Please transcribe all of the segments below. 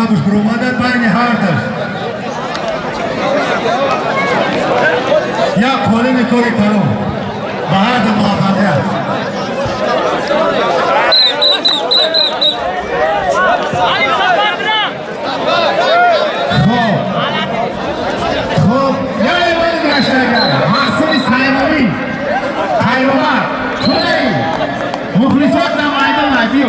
خوش برآمدن بین هر دست یک قالین کاری کنم به هر دو موفقیت خوب یه ایوان گشتگر محصول سیمانی خیرآمد کنه‌ای مخلصات نمایده مهدیو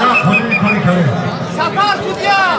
야, 본인이 거리 결해. 사파 수디야.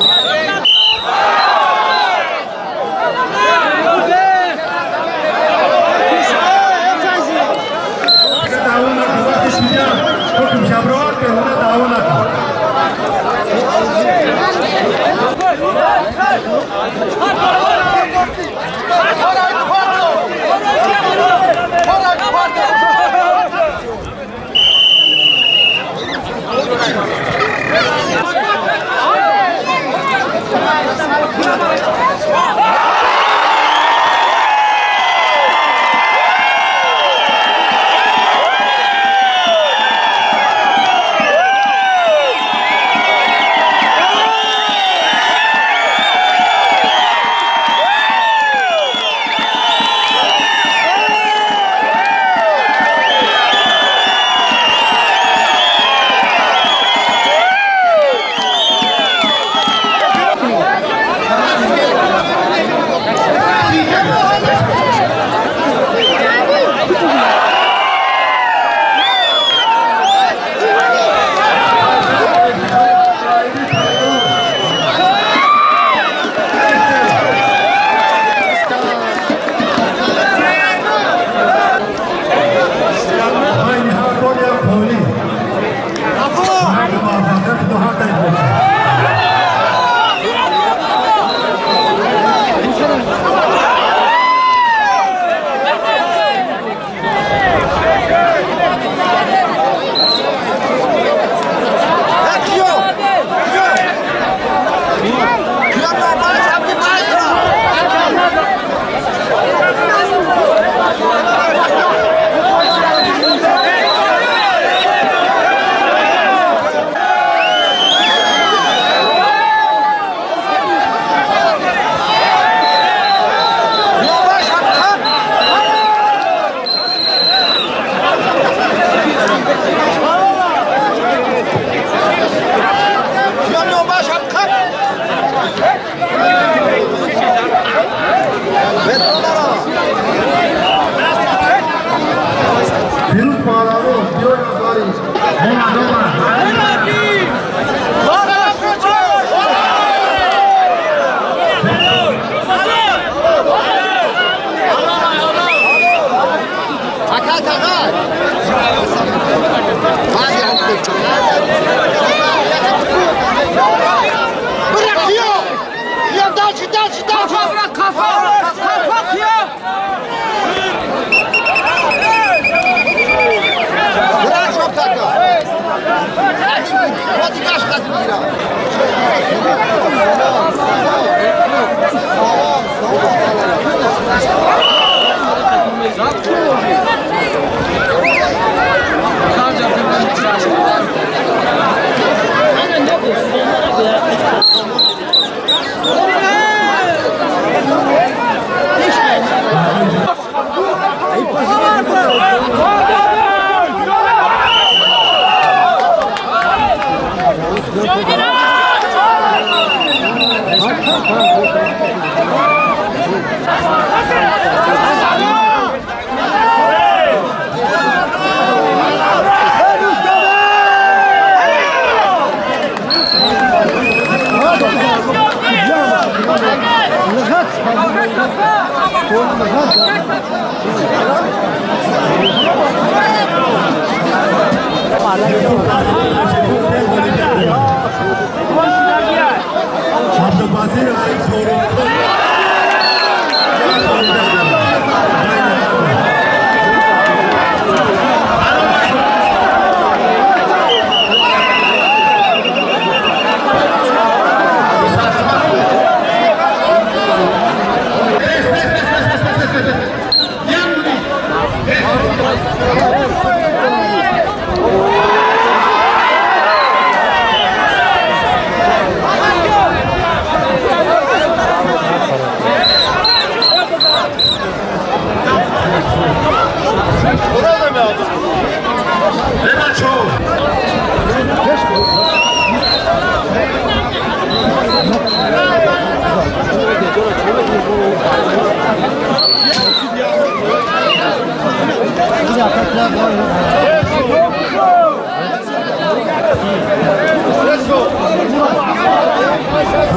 Go, go, go.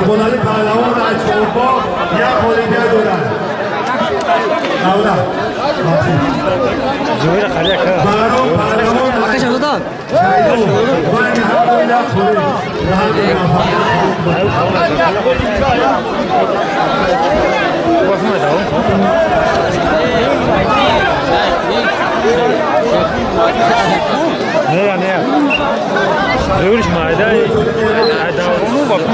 بازیکنان پهلوان از چوبا یک المپیاد دارند. دولت زویر خلیه که برای پهلوان آقا شده داد شایدو و نهار یک خوری نه نه زویرش مایده داغونو باکم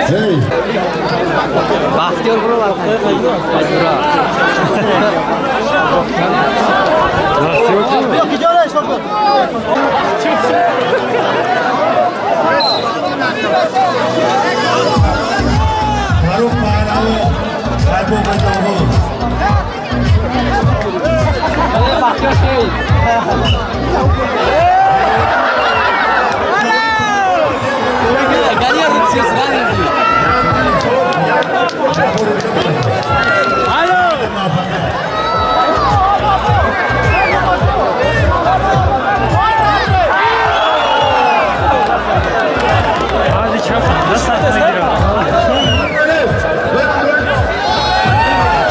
Hey. Baxtiyor bro Faruk Pahlavi Kalbu Bandavon. Hadi çabuk nasıl atına giriyor?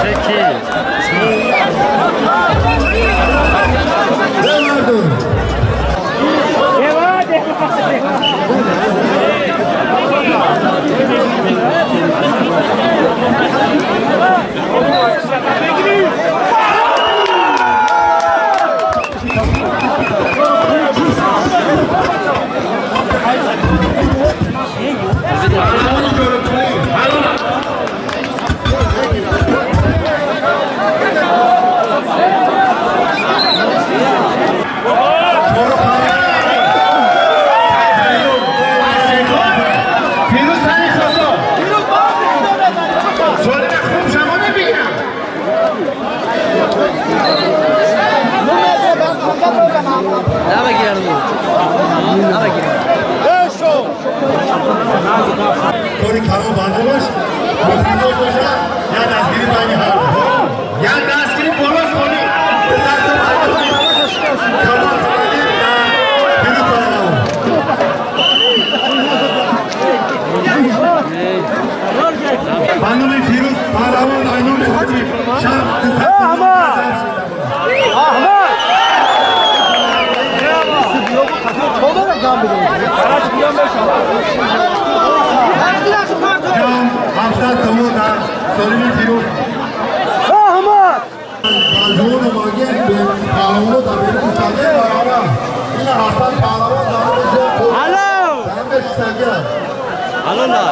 Çekil. Kori karo bandolaş, mutlu olacak. Ya dastgiri tane har. Ya dastgiri bolos kori. Desasım almasın. Karo kori ya Firuz Pahlavi. Bandoli Firuz Pahlavi Aynur Hacı. Şam desasım. Jam Hamzat Samudan Solimi Firuz. Balcıoğlu Magen ve Pahlavi da benim müsaade var. Yine Hasan Pahlavi da benim. Alo. Ben de şişergen. Alo la.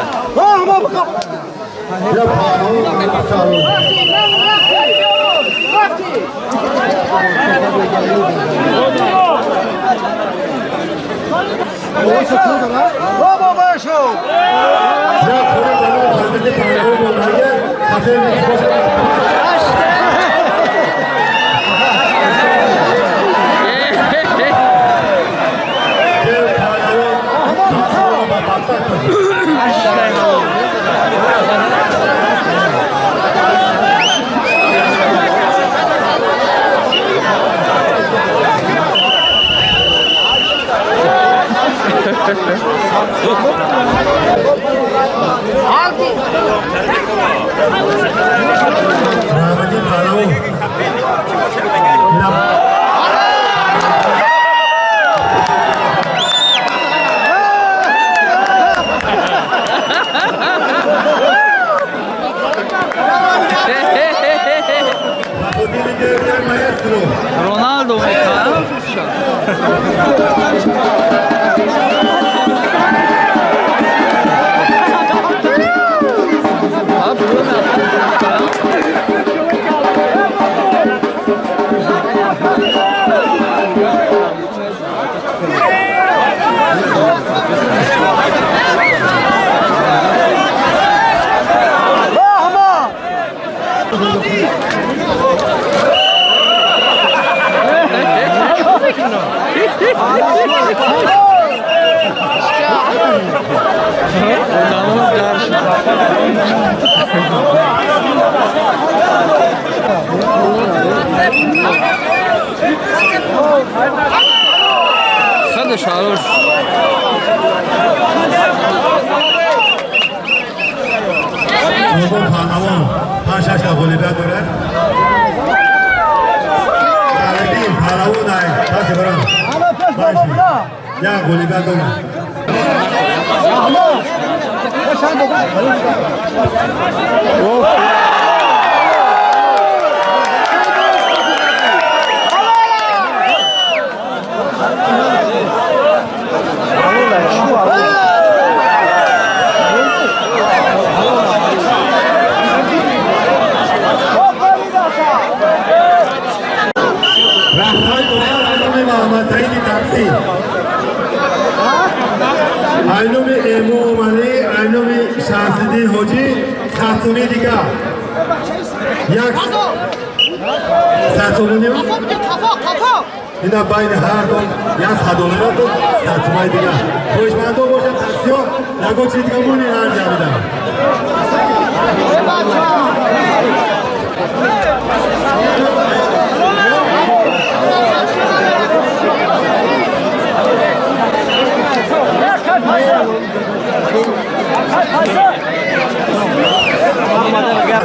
Ya Pahlavi da benim çağırıyor. Ya Kori Pahlavi Hazreti Pahlavi Magen Hasan Rahmetli Pahlavi. Ronaldo mu? صد شاروش دوم پهلوان 5-6 تا والیبال دارد. قلبی پهلوان ای دست برام. یک والیبال دارد. اینوم امامانی، اینوم شمس‌الدین حاجی، خاتمی دیگه. یک ساتومونی. اینا بین هر دو یک خدمات دو ساتومای دیگه. خوشمندو باشه تاکسیو، نگو چی دیگه مونی هر جا میدم.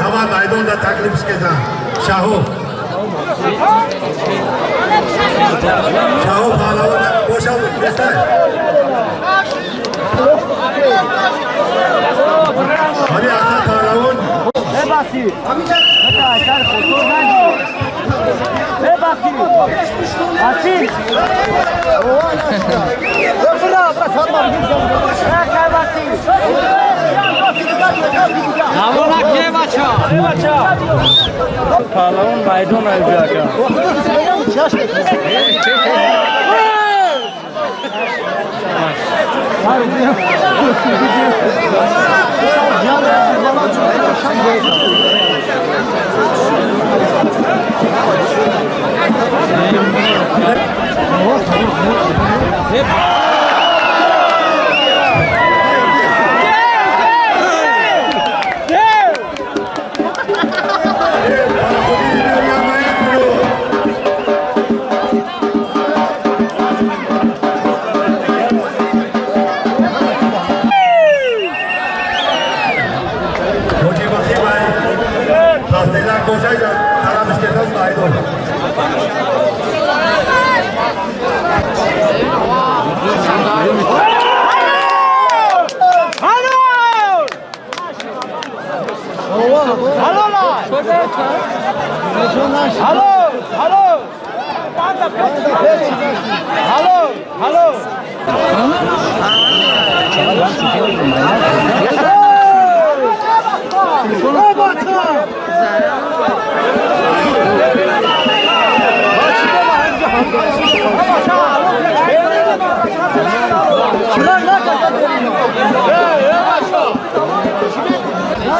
همه میدان در تکلیفش کردن. شاهو پهلوان باشد بستر. ولی اصلا پهلوان ببخشید. اصلا خطور نگیر. ببخشید. ببخشید. پهلوان میدان ایجاد کرد.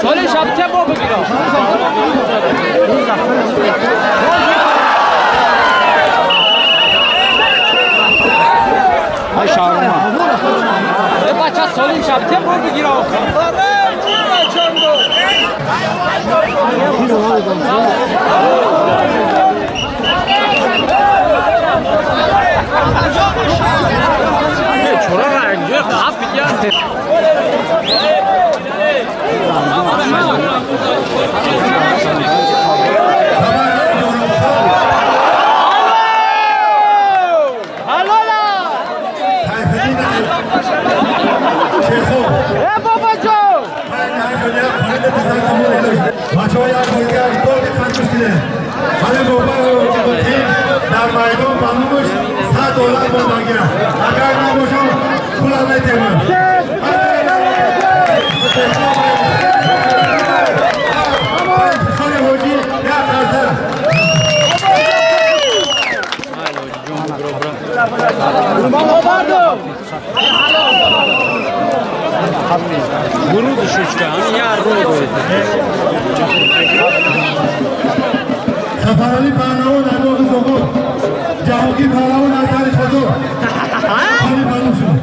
سالی شب تبا بگیرم. های شارما. بچه سالی شب تبا بگیرم. چرا رنگی قاب بگیرم. در میدان بانوش $100 بودن اگر نباشم پولم نتیمم خانه حاجی یک هزار Gurudu şuşka, hani yardım ediyor. سفرالی پهلوان در دوز سقوط جهانگیر پهلوان در سرش بزرگ خالی پهلوان شد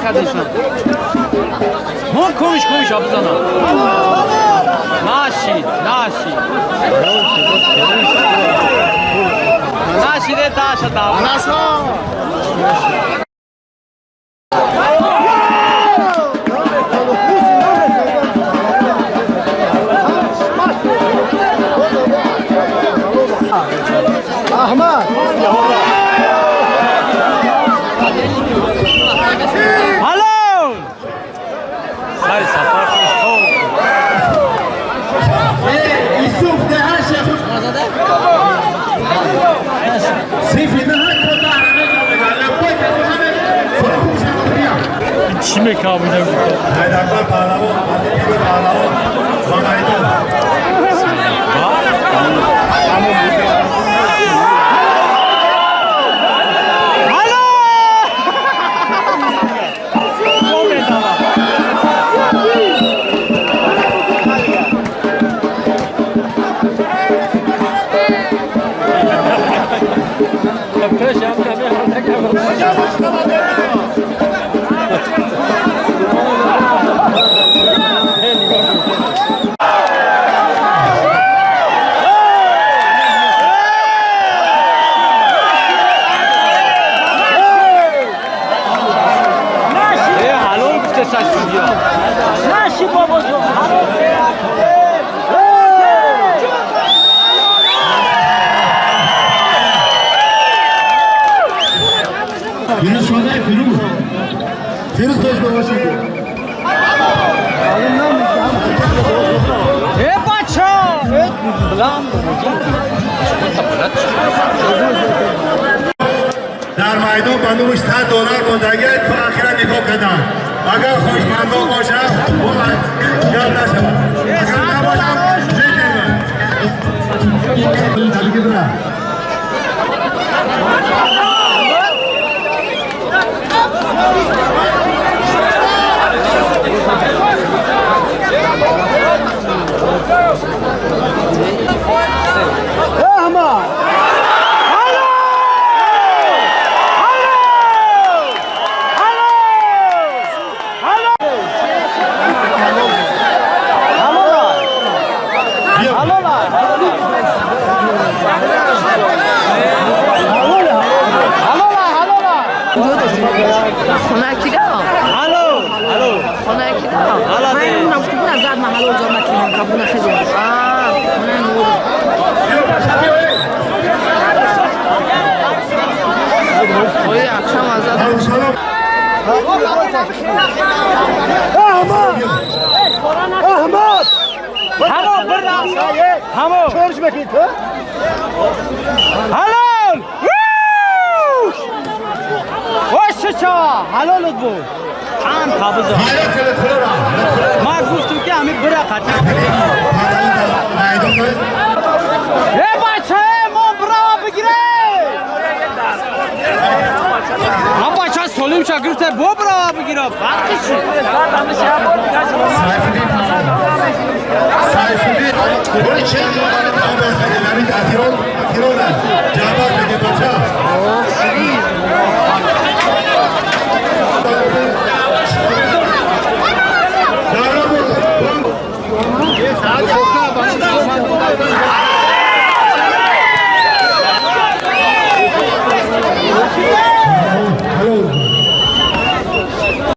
کدیشم ما کوش آبزانا ناشید ناشیده تاشا داو احمد هلو سای سفر یوسف ده هر شیخ سیفی نه هر کتا چی میکام بودم Haydaklar Pahlavi, Adetli Pahlavi, Zonaydı. ناشی بابا جون Firuz şurada Firuz. Firuz peşme başıydı. بچه بلند در میدان بندوش $100 مدگه تو آخر نگاه کردن اگر خوشمندان باشم با من یاد نشم اگر نباشم نگیرم احمد همون برد همون چورش بکید تو حلال باشه چا حلالت بود چند قبضه ما گفتم که همین برا قطعه بچه ما برا بگیره ما بچه سالیم شگرفته با برا بگیره فرقی چی؟ Sayfudi, bunu çek yolları tam besledim. Yani Atiron, Atiron'a. Cevap dedi bacı.